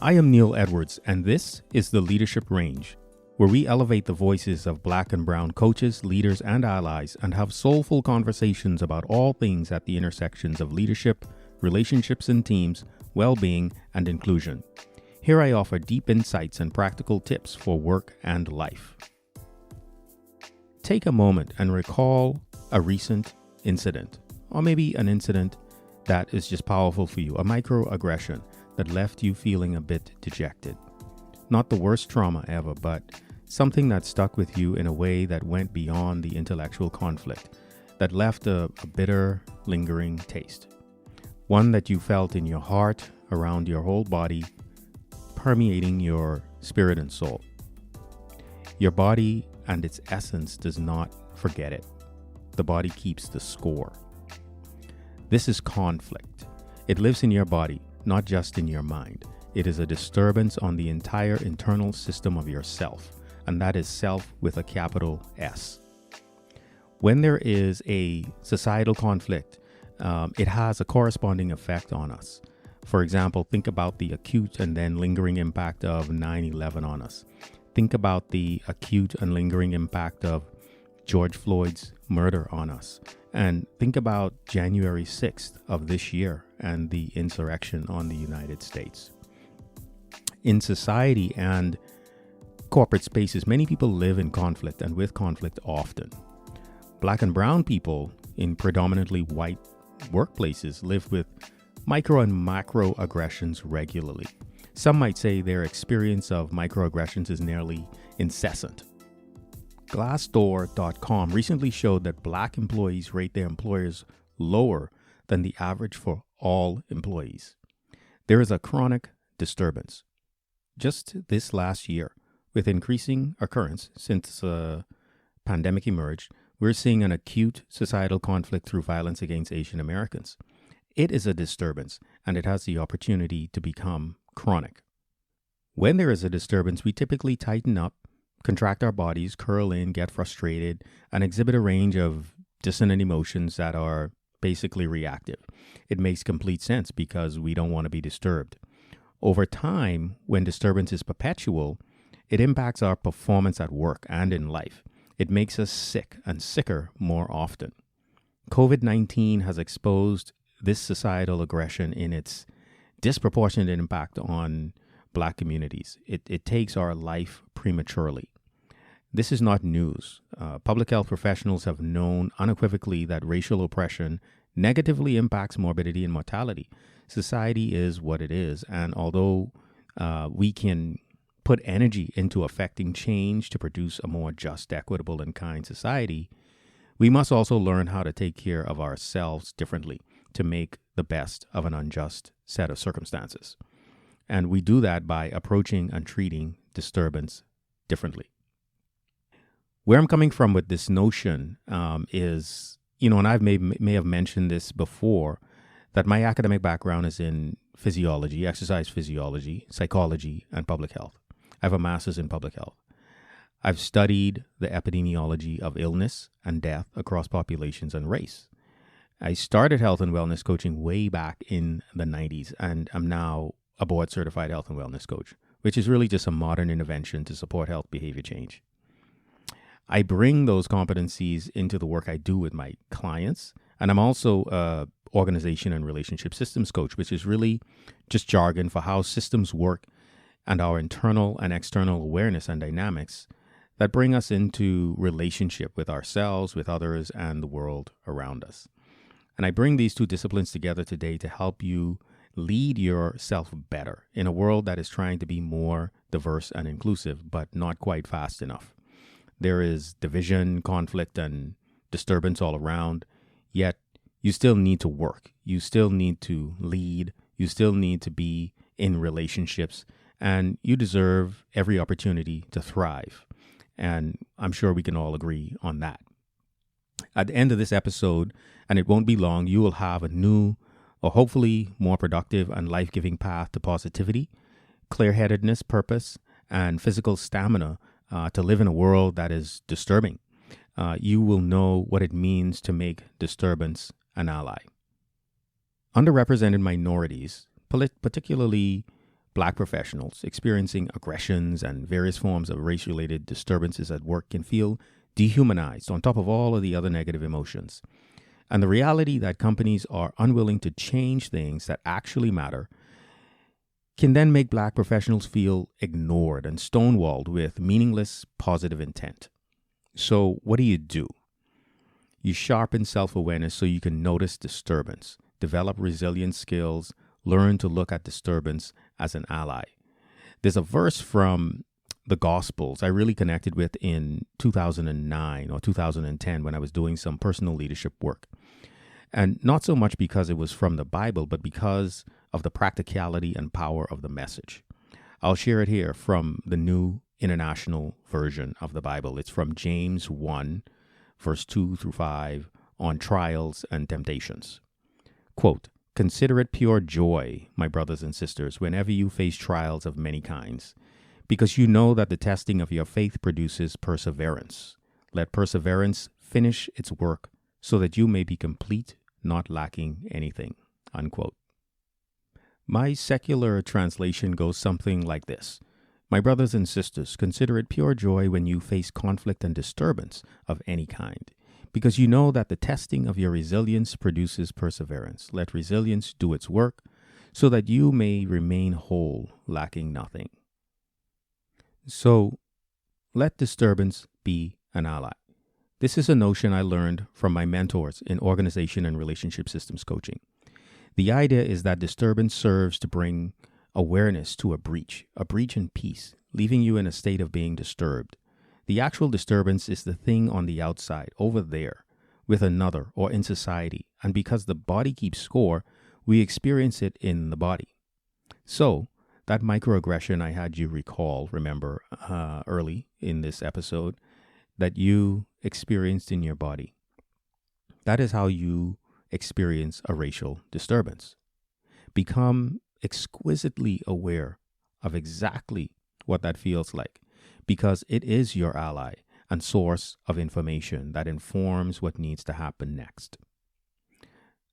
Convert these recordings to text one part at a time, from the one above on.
I am Neil Edwards, and this is the Leadership Range, where we elevate the voices of Black and Brown coaches, leaders, and allies and have soulful conversations about all things at the intersections of leadership, relationships and teams, well-being, and inclusion. Here I offer deep insights and practical tips for work and life. Take a moment and recall a recent incident, or maybe an incident that is just powerful for you, a microaggression that left you feeling a bit dejected. Not the worst trauma ever, but something that stuck with you in a way that went beyond the intellectual conflict, that left a bitter, lingering taste. One that you felt in your heart, around your whole body, permeating your spirit and soul. Your body and its essence does not forget it. The body keeps the score. This is conflict. It lives in your body, not just in your mind. It is a disturbance on the entire internal system of yourself, and that is self with a capital S. When there is a societal conflict, it has a corresponding effect on us. For example, think about the acute and then lingering impact of 9/11 on us. Think about the acute and lingering impact of George Floyd's murder on us. And think about January 6th of this year and the insurrection on the United States. In society and corporate spaces, many people live in conflict and with conflict often. Black and brown people in predominantly white workplaces live with micro and macro aggressions regularly. Some might say their experience of microaggressions is nearly incessant. Glassdoor.com recently showed that Black employees rate their employers lower than the average for all employees. There is a chronic disturbance. Just this last year, with increasing occurrence since the pandemic emerged, we're seeing an acute societal conflict through violence against Asian Americans. It is a disturbance, and it has the opportunity to become chronic. When there is a disturbance, we typically tighten up, contract our bodies, curl in, get frustrated, and exhibit a range of dissonant emotions that are basically reactive. It makes complete sense because we don't want to be disturbed. Over time, when disturbance is perpetual, it impacts our performance at work and in life. It makes us sick and sicker more often. COVID-19 has exposed this societal aggression in its disproportionate impact on Black communities. It takes our life prematurely. This is not news. Public health professionals have known unequivocally that racial oppression negatively impacts morbidity and mortality. Society is what it is, and although we can put energy into affecting change to produce a more just, equitable, and kind society, we must also learn how to take care of ourselves differently to make the best of an unjust set of circumstances. And we do that by approaching and treating disturbance differently. Where I'm coming from with this notion is, and I may have mentioned this before, that my academic background is in physiology, exercise physiology, psychology, and public health. I have a master's in public health. I've studied the epidemiology of illness and death across populations and race. I started health and wellness coaching way back in the 90s, and I'm now a board-certified health and wellness coach, which is really just a modern intervention to support health behavior change. I bring those competencies into the work I do with my clients, and I'm also a organization and relationship systems coach, which is really just jargon for how systems work and our internal and external awareness and dynamics that bring us into relationship with ourselves, with others, and the world around us. And I bring these two disciplines together today to help you lead yourself better in a world that is trying to be more diverse and inclusive, but not quite fast enough. There is division, conflict, and disturbance all around, yet you still need to work. You still need to lead. You still need to be in relationships, and you deserve every opportunity to thrive. And I'm sure we can all agree on that. At the end of this episode, and it won't be long, you will have a new or hopefully more productive and life-giving path to positivity, clear-headedness, purpose, and physical stamina to live in a world that is disturbing. You will know what it means to make disturbance an ally. Underrepresented minorities, particularly Black professionals experiencing aggressions and various forms of race-related disturbances at work can feel dehumanized on top of all of the other negative emotions. And the reality that companies are unwilling to change things that actually matter can then make Black professionals feel ignored and stonewalled with meaningless positive intent. So what do? You sharpen self-awareness so you can notice disturbance, develop resilient skills, learn to look at disturbance as an ally. There's a verse from the Gospels I really connected with in 2009 or 2010 when I was doing some personal leadership work. And not so much because it was from the Bible, but because of the practicality and power of the message. I'll share it here from the New International Version of the Bible. It's from James 1, verse 2 through 5, on trials and temptations. Quote, "Consider it pure joy, my brothers and sisters, whenever you face trials of many kinds, because you know that the testing of your faith produces perseverance. Let perseverance finish its work so that you may be complete, not lacking anything." Unquote. My secular translation goes something like this. My brothers and sisters, consider it pure joy when you face conflict and disturbance of any kind, because you know that the testing of your resilience produces perseverance. Let resilience do its work so that you may remain whole, lacking nothing. So, let disturbance be an ally. This is a notion I learned from my mentors in organization and relationship systems coaching. The idea is that disturbance serves to bring awareness to a breach in peace, leaving you in a state of being disturbed. The actual disturbance is the thing on the outside, over there, with another or in society, and because the body keeps score, we experience it in the body. So, that microaggression I had you remember early in this episode, that you experienced in your body. That is how you experience a racial disturbance. Become exquisitely aware of exactly what that feels like, because it is your ally and source of information that informs what needs to happen next.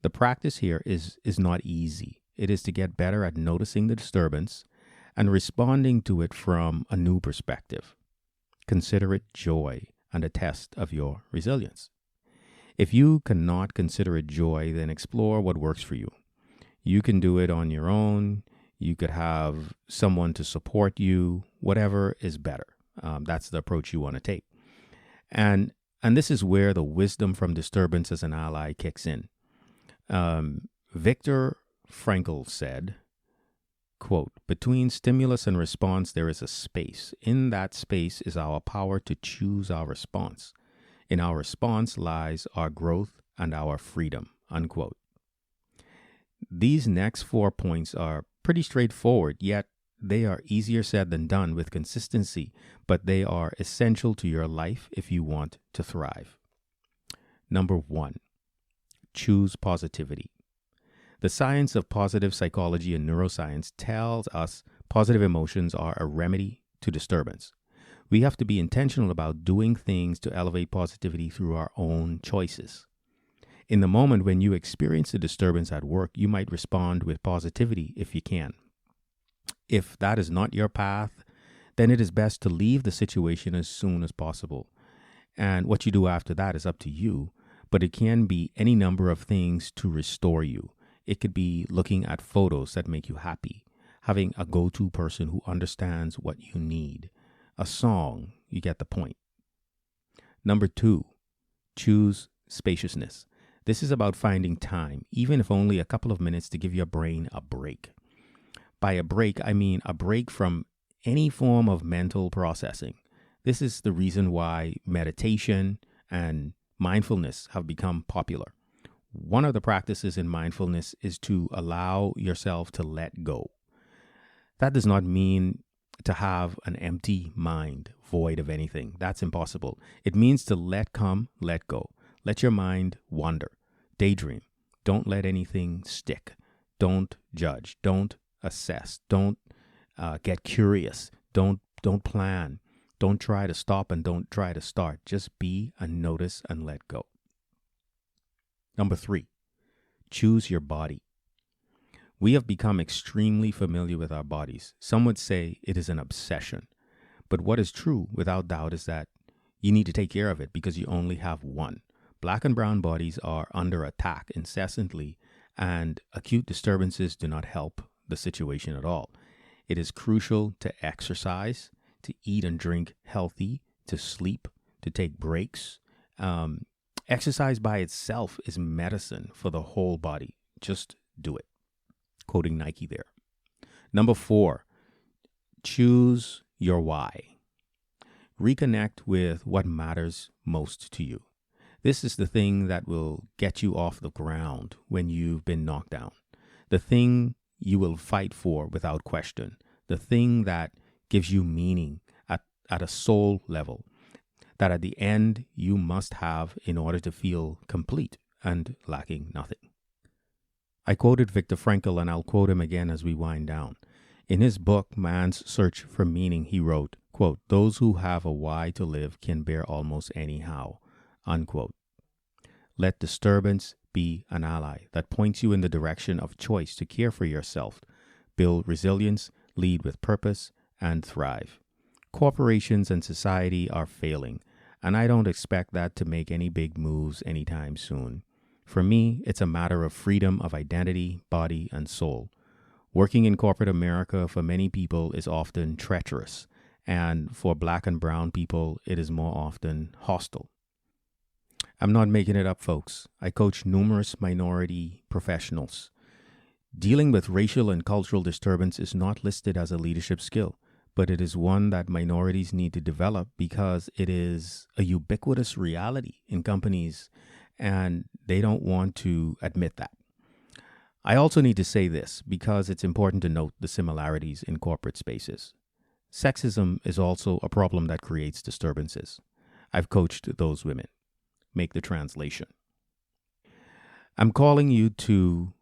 The practice here is not easy. It is to get better at noticing the disturbance and responding to it from a new perspective. Consider it joy and a test of your resilience. If you cannot consider it joy, then explore what works for you. You can do it on your own. You could have someone to support you. Whatever is better. That's the approach you want to take. And this is where the wisdom from disturbance as an ally kicks in. Viktor Frankl said, quote, "Between stimulus and response, there is a space. In that space is our power to choose our response. In our response lies our growth and our freedom," unquote. These next 4 points are pretty straightforward, yet they are easier said than done with consistency, but they are essential to your life if you want to thrive. Number 1, choose positivity. The science of positive psychology and neuroscience tells us positive emotions are a remedy to disturbance. We have to be intentional about doing things to elevate positivity through our own choices. In the moment when you experience a disturbance at work, you might respond with positivity if you can. If that is not your path, then it is best to leave the situation as soon as possible. And what you do after that is up to you, but it can be any number of things to restore you. It could be looking at photos that make you happy, having a go-to person who understands what you need, a song, you get the point. Number 2, choose spaciousness. This is about finding time, even if only a couple of minutes, to give your brain a break. By a break, I mean a break from any form of mental processing. This is the reason why meditation and mindfulness have become popular. One of the practices in mindfulness is to allow yourself to let go. That does not mean to have an empty mind, void of anything. That's impossible. It means to let come, let go. Let your mind wander, daydream. Don't let anything stick. Don't judge. Don't assess. Don't get curious. Don't plan. Don't try to stop and don't try to start. Just be and notice and let go. Number 3, choose your body. We have become extremely familiar with our bodies. Some would say it is an obsession. But what is true, without doubt, is that you need to take care of it because you only have one. Black and brown bodies are under attack incessantly, and acute disturbances do not help the situation at all. It is crucial to exercise, to eat and drink healthy, to sleep, to take breaks. Exercise by itself is medicine for the whole body. Just do it. Quoting Nike there. Number 4, choose your why. Reconnect with what matters most to you. This is the thing that will get you off the ground when you've been knocked down. The thing you will fight for without question. The thing that gives you meaning at a soul level. That at the end you must have in order to feel complete and lacking nothing. I quoted Viktor Frankl, and I'll quote him again as we wind down. In his book, Man's Search for Meaning, he wrote, quote, "Those who have a why to live can bear almost any how," unquote. Let disturbance be an ally that points you in the direction of choice to care for yourself, build resilience, lead with purpose, and thrive. Corporations and society are failing, and I don't expect that to make any big moves anytime soon. For me, it's a matter of freedom of identity, body, and soul. Working in corporate America for many people is often treacherous, and for black and brown people, it is more often hostile. I'm not making it up, folks. I coach numerous minority professionals. Dealing with racial and cultural disturbance is not listed as a leadership skill, but it is one that minorities need to develop because it is a ubiquitous reality in companies, and they don't want to admit that. I also need to say this because it's important to note the similarities in corporate spaces. Sexism is also a problem that creates disturbances. I've coached those women. Make the translation. I'm calling you to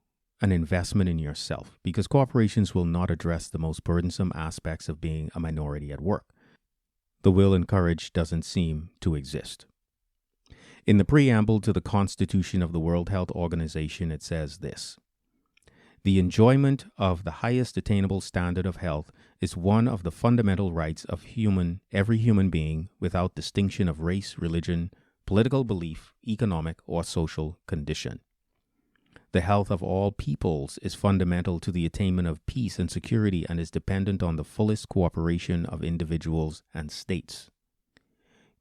an investment in yourself because corporations will not address the most burdensome aspects of being a minority at work. The will and courage doesn't seem to exist. In the preamble to the Constitution of the World Health Organization, it says this: "The enjoyment of the highest attainable standard of health is one of the fundamental rights of every human being without distinction of race, religion, political belief, economic, or social condition. The health of all peoples is fundamental to the attainment of peace and security and is dependent on the fullest cooperation of individuals and states.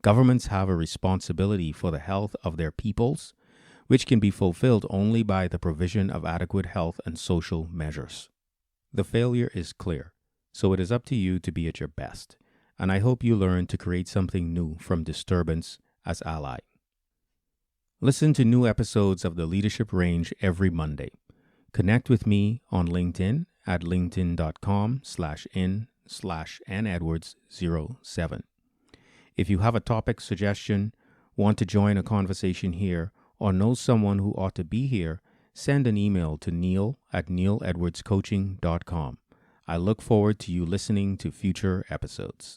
Governments have a responsibility for the health of their peoples, which can be fulfilled only by the provision of adequate health and social measures. The failure is clear, so it is up to you to be at your best, and I hope you learn to create something new from disturbance as ally. Listen to new episodes of the Leadership Range every Monday. Connect with me on LinkedIn at linkedin.com/in/nedwards07. If you have a topic suggestion, want to join a conversation here, or know someone who ought to be here, send an email to neil@neiledwardscoaching.com. I look forward to you listening to future episodes.